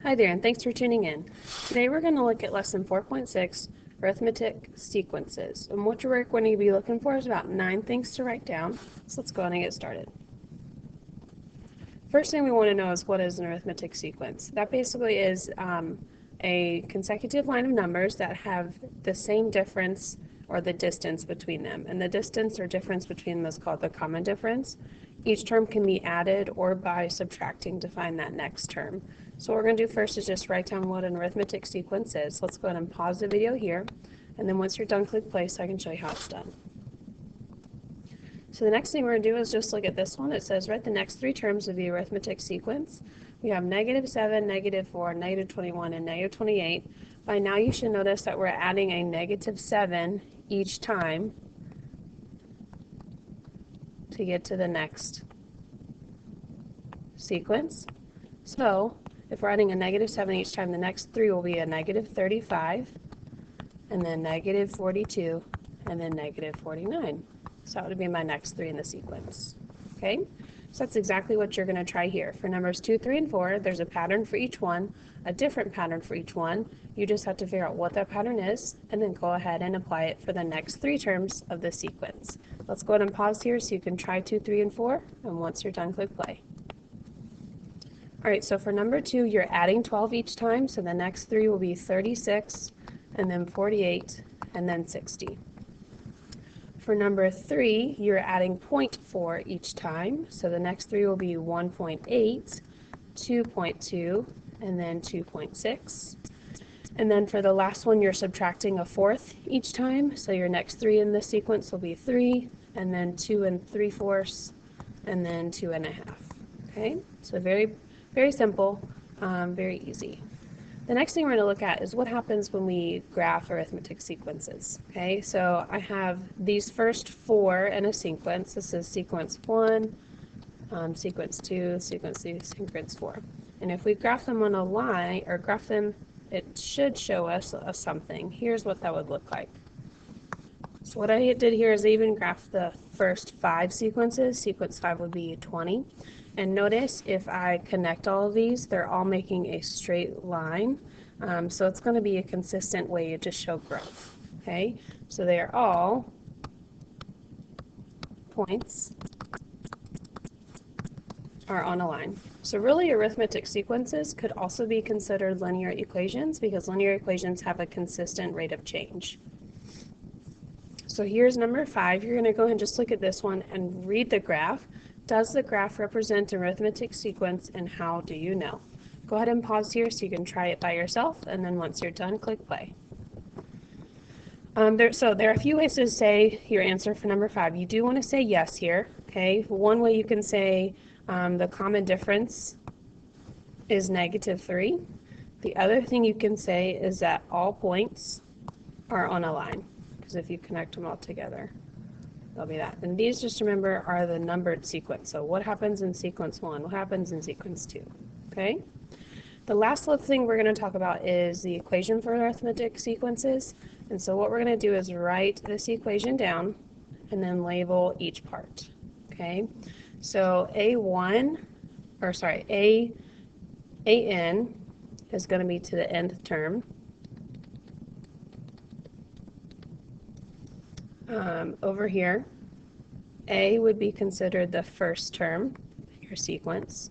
Hi there, and thanks for tuning in. Today we're going to look at lesson 4.6, Arithmetic Sequences. And what you're going to be looking for is about 9 things to write down. So let's go ahead and get started. First thing we want to know is what is an arithmetic sequence. That basically is a consecutive line of numbers that have the same difference or the distance between them. And the distance or difference between them is called the common difference. Each term can be added or by subtracting to find that next term. So what we're going to do first is just write down what an arithmetic sequence is. Let's go ahead and pause the video here, and then once you're done, click play so I can show you how it's done. So the next thing we're going to do is just look at this one. It says write the next 3 terms of the arithmetic sequence. We have -7, -4, -21, and -28. By now you should notice that we're adding a -7 each time to get to the next sequence. So if we're adding a -7 each time, the next 3 will be a -35, and then -42, and then -49. So that would be my next 3 in the sequence. Okay, so that's exactly what you're going to try here. For numbers 2, 3, and 4, there's a pattern for each one, a different pattern for each one. You just have to figure out what that pattern is, and then go ahead and apply it for the next 3 terms of the sequence. Let's go ahead and pause here so you can try 2, 3, and 4, and once you're done, click play. All right, so for number 2, you're adding 12 each time, so the next 3 will be 36, and then 48, and then 60. For number 3, you're adding 0.4 each time, so the next 3 will be 1.8, 2.2, and then 2.6. And then for the last one, you're subtracting a 4th each time, so your next 3 in the sequence will be 3, and then 2 3/4, and then 2 1/2. Okay, so very simple, very easy. The next thing we're going to look at is what happens when we graph arithmetic sequences. Okay, so I have these first 4 in a sequence. This is sequence 1, sequence 2, sequence 3, sequence 4. And if we graph them on a line, or graph them, it should show us something. Here's what that would look like. So what I did here is I even graphed the first 5 sequences. Sequence 5 would be 20. And notice if I connect all of these, they're all making a straight line. So it's going to be a consistent way to show growth. Okay, so they are all points are on a line. So really arithmetic sequences could also be considered linear equations because linear equations have a consistent rate of change. So here's number 5. You're going to go ahead and just look at this one and read the graph. Does the graph represent an arithmetic sequence, and how do you know? Go ahead and pause here so you can try it by yourself, and then once you're done, click play. So there are a few ways to say your answer for number 5. You do want to say yes here. Okay, one way you can say the common difference is -3. The other thing you can say is that all points are on a line, because if you connect them all together, that'll be that. And these, just remember, are the numbered sequence. So what happens in sequence 1? What happens in sequence 2? Okay? The last little thing we're going to talk about is the equation for arithmetic sequences. And so what we're going to do is write this equation down and then label each part. Okay? So an is going to be to the nth term. Over here, A would be considered the first term in your sequence.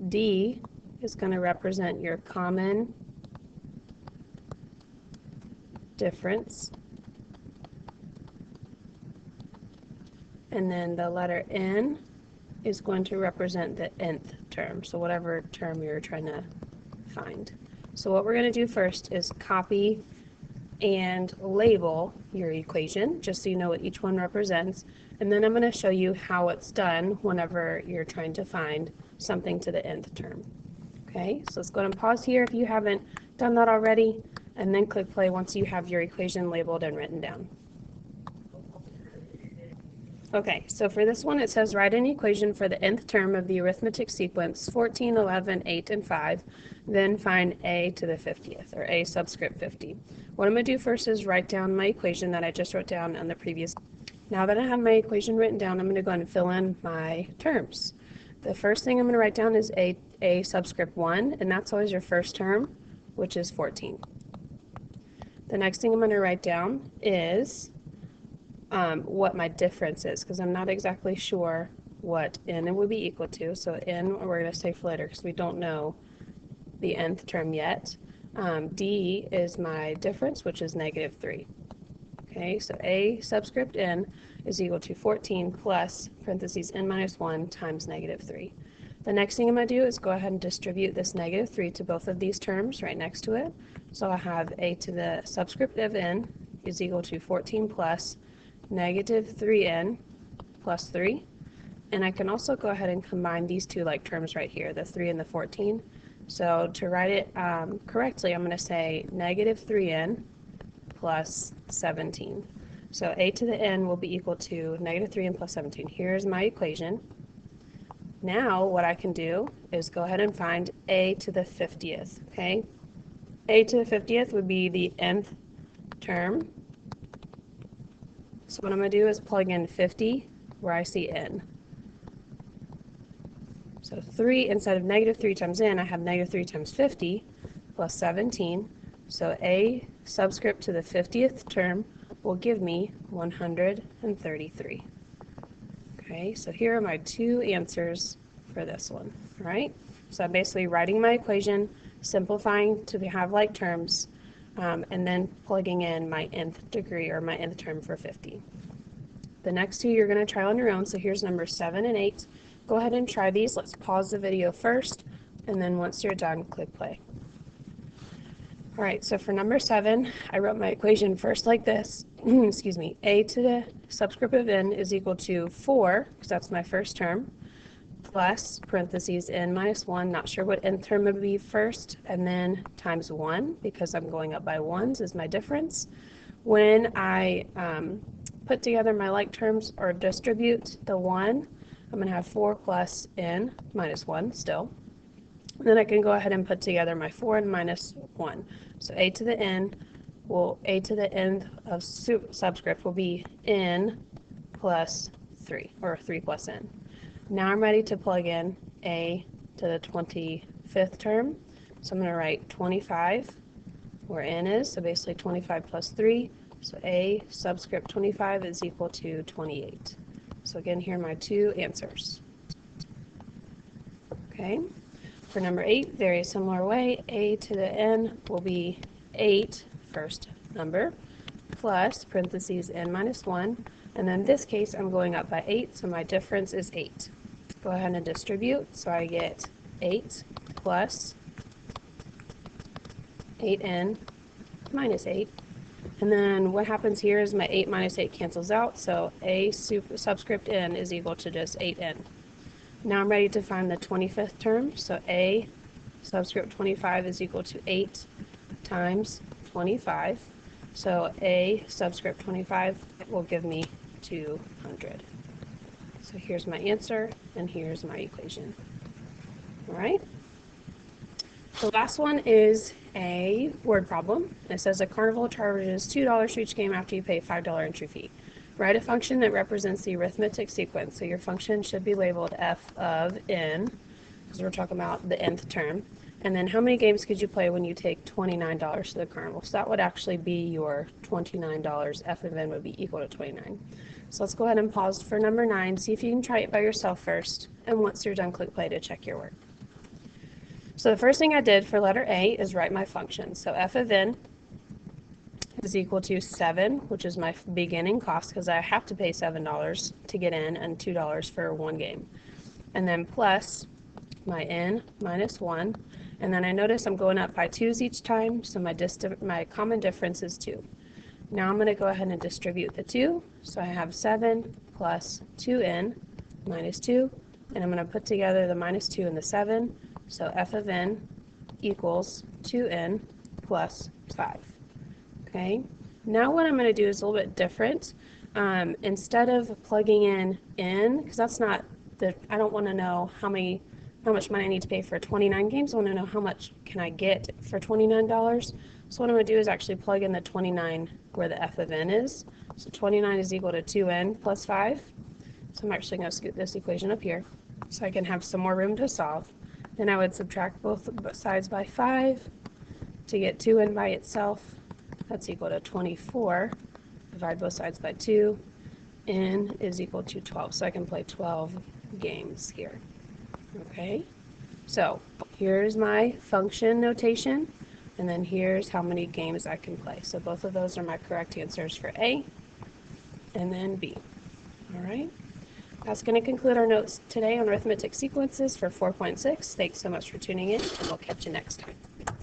D is going to represent your common difference. And then the letter N is going to represent the nth term, so whatever term you're trying to find. So what we're going to do first is copy and label your equation, just so you know what each one represents. And then I'm going to show you how it's done whenever you're trying to find something to the nth term. Okay, so let's go ahead and pause here if you haven't done that already, and then click play once you have your equation labeled and written down. Okay, so for this one it says write an equation for the nth term of the arithmetic sequence 14, 11, 8, and 5, then find a to the 50th, or a subscript 50. What I'm going to do first is write down my equation that I just wrote down on the previous. Now that I have my equation written down, I'm going to go ahead and fill in my terms. The first thing I'm going to write down is a subscript 1, and that's always your first term, which is 14. The next thing I'm going to write down is what my difference is, because I'm not exactly sure what n would be equal to. So n we're going to save for later because we don't know the nth term yet. D is my difference, which is -3. Okay, so a subscript n is equal to 14 plus parentheses n minus 1 times -3. The next thing I'm going to do is go ahead and distribute this -3 to both of these terms right next to it. So I have a to the subscript of n is equal to 14 plus -3n plus 3. And I can also go ahead and combine these two like terms right here, the 3 and the 14. So to write it correctly, I'm going to say -3n plus 17. So a to the n will be equal to -3n plus 17. Here's my equation. Now what I can do is go ahead and find a to the 50th, okay? A to the 50th would be the nth term. So what I'm going to do is plug in 50 where I see n. So 3, instead of -3 times n, I have -3 times 50 plus 17. So a subscript to the 50th term will give me 133. Okay, so here are my two answers for this one. All right, so I'm basically writing my equation, simplifying to have like terms, and then plugging in my nth degree or my nth term for 50. The next two you're going to try on your own, so here's number 7 and 8. Go ahead and try these. Let's pause the video first, and then once you're done, click play. All right, so for number 7, I wrote my equation first like this. Excuse me. A to the subscript of n is equal to 4, because that's my first term, plus parentheses n minus 1, not sure what nth term would be first, and then times 1, because I'm going up by 1s is my difference. When I put together my like terms or distribute the 1, I'm going to have 4 plus n minus 1 still. And then I can go ahead and put together my 4 and minus 1. So a to the n of subscript will be n plus 3, or 3 plus n. Now I'm ready to plug in a to the 25th term. So I'm going to write 25 where n is, so basically 25 plus 3. So a subscript 25 is equal to 28. So again, here are my two answers. Okay, for number 8, very similar way, a to the n will be 8, first number, plus parentheses n minus 1, and then in this case I'm going up by 8, so my difference is 8. Go ahead and distribute, so I get 8 plus 8n minus 8. And then what happens here is my 8 minus 8 cancels out, so a subscript n is equal to just 8n. Now I'm ready to find the 25th term, so a subscript 25 is equal to 8 times 25. So a subscript 25 will give me 200. So here's my answer, and here's my equation. All right. The last one is a word problem. It says a carnival charges $2 for each game after you pay $5 entry fee. Write a function that represents the arithmetic sequence. So your function should be labeled f of n, because we're talking about the nth term. And then how many games could you play when you take $29 to the carnival? So that would actually be your $29. F of n would be equal to 29. So let's go ahead and pause for number 9. See if you can try it by yourself first. And once you're done, click play to check your work. So the first thing I did for letter A is write my function. So f of n is equal to 7, which is my beginning cost, because I have to pay $7 to get in and $2 for one game. And then plus my n minus 1. And then I notice I'm going up by 2's each time, so my common difference is 2. Now I'm going to go ahead and distribute the 2. So I have 7 plus 2n minus 2. And I'm going to put together the minus 2 and the 7. So f of n equals 2n plus 5. Okay, now what I'm going to do is a little bit different. Instead of plugging in n, because that's not the, I don't want to know how much money I need to pay for 29 games. I want to know how much can I get for $29. So what I'm going to do is actually plug in the 29 where the f of n is. So 29 is equal to 2n plus 5. So I'm actually going to scoot this equation up here so I can have some more room to solve. Then I would subtract both sides by 5 to get 2n by itself. That's equal to 24. Divide both sides by 2. N is equal to 12. So I can play 12 games here. Okay? So here's my function notation. And then here's how many games I can play. So both of those are my correct answers for A and then B. All right? That's going to conclude our notes today on arithmetic sequences for 4.6. Thanks so much for tuning in, and we'll catch you next time.